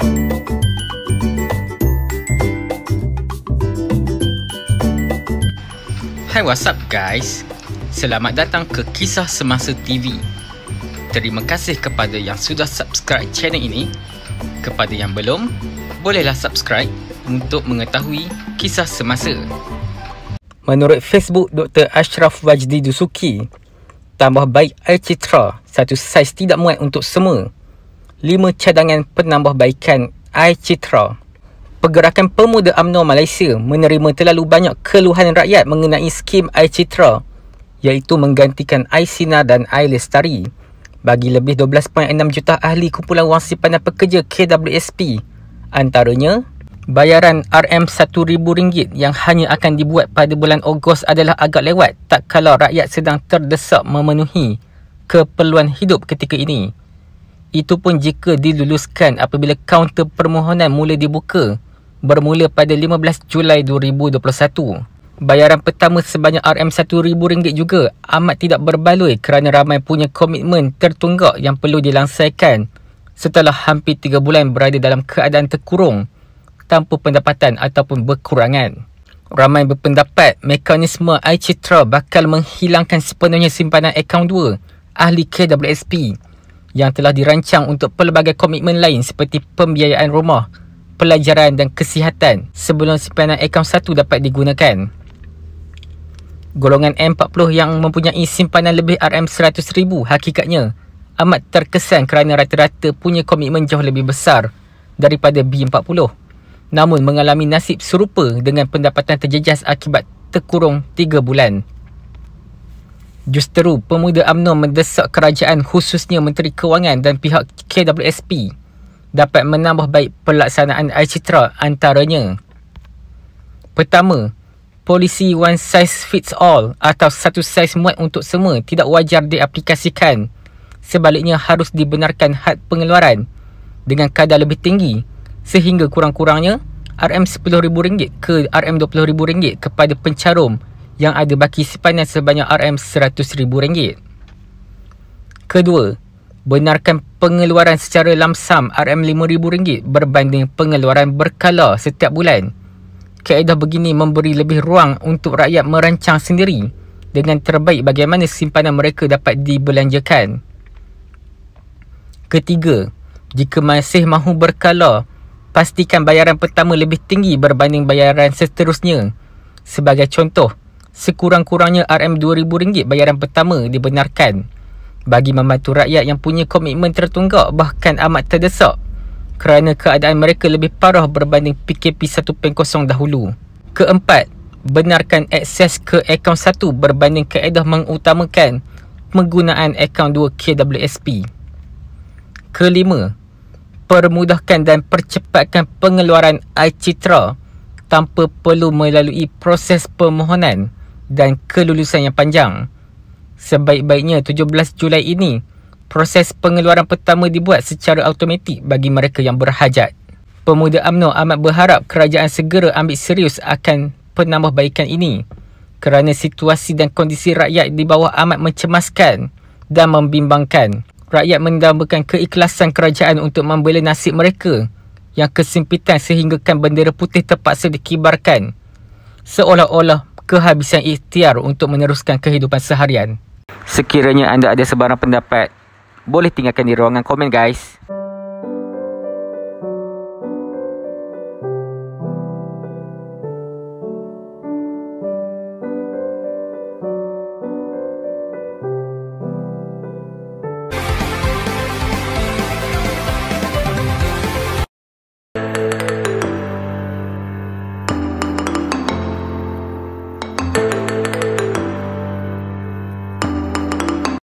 Hai, what's up guys? Selamat datang ke Kisah Semasa TV. Terima kasih kepada yang sudah subscribe channel ini. Kepada yang belum, bolehlah subscribe untuk mengetahui kisah semasa. Menurut Facebook Dr. Ashraf Wajdi Dusuki, tambah baik air citra, satu saiz tidak muat untuk semua. 5 cadangan penambahbaikan air citra. Pergerakan Pemuda UMNO Malaysia menerima terlalu banyak keluhan rakyat mengenai skim air citra, iaitu menggantikan air sinar dan air lestari bagi lebih 12.6 juta ahli kumpulan wang simpanan pekerja KWSP. Antaranya, bayaran RM1,000 yang hanya akan dibuat pada bulan Ogos adalah agak lewat tak kala rakyat sedang terdesak memenuhi keperluan hidup ketika ini. Itu pun jika diluluskan apabila kaunter permohonan mula dibuka bermula pada 15 Julai 2021. Bayaran pertama sebanyak RM1,000 juga amat tidak berbaloi kerana ramai punya komitmen tertunggak yang perlu dilangsaikan setelah hampir 3 bulan berada dalam keadaan terkurung tanpa pendapatan ataupun berkurangan. Ramai berpendapat mekanisme air citra bakal menghilangkan sepenuhnya simpanan akaun 2 ahli KWSP yang telah dirancang untuk pelbagai komitmen lain seperti pembiayaan rumah, pelajaran dan kesihatan sebelum simpanan akaun 1 dapat digunakan. Golongan M40 yang mempunyai simpanan lebih RM100,000 hakikatnya amat terkesan kerana rata-rata punya komitmen jauh lebih besar daripada B40, namun mengalami nasib serupa dengan pendapatan terjejas akibat terkurung 3 bulan. Justeru, Pemuda UMNO mendesak kerajaan khususnya Menteri Kewangan dan pihak KWSP dapat menambah baik pelaksanaan air citra, antaranya: pertama, polisi one size fits all atau satu saiz muat untuk semua tidak wajar diaplikasikan. Sebaliknya harus dibenarkan had pengeluaran dengan kadar lebih tinggi sehingga kurang-kurangnya RM10,000 ke RM20,000 kepada pencarum yang ada baki simpanan sebanyak RM100,000. Kedua, benarkan pengeluaran secara lamsam RM5,000 berbanding pengeluaran berkala setiap bulan. Kaedah begini memberi lebih ruang untuk rakyat merancang sendiri dengan terbaik bagaimana simpanan mereka dapat dibelanjakan. Ketiga, jika masih mahu berkala, pastikan bayaran pertama lebih tinggi berbanding bayaran seterusnya. Sebagai contoh, sekurang-kurangnya RM2,000 bayaran pertama dibenarkan bagi membantu rakyat yang punya komitmen tertunggak bahkan amat terdesak kerana keadaan mereka lebih parah berbanding PKP 1.0 dahulu. Keempat, benarkan akses ke akaun 1 berbanding kaedah mengutamakan penggunaan akaun 2 KWSP. Kelima, permudahkan dan percepatkan pengeluaran air citra tanpa perlu melalui proses permohonan dan kelulusan yang panjang. Sebaik-baiknya 17 Julai ini, proses pengeluaran pertama dibuat secara automatik bagi mereka yang berhajat. Pemuda UMNO amat berharap kerajaan segera ambil serius akan penambahbaikan ini kerana situasi dan kondisi rakyat di bawah amat mencemaskan dan membimbangkan. Rakyat mendambakan keikhlasan kerajaan untuk membela nasib mereka yang kesempitan sehinggakan bendera putih terpaksa dikibarkan seolah-olah kehabisan ikhtiar untuk meneruskan kehidupan seharian. Sekiranya anda ada sebarang pendapat, boleh tinggalkan di ruangan komen guys.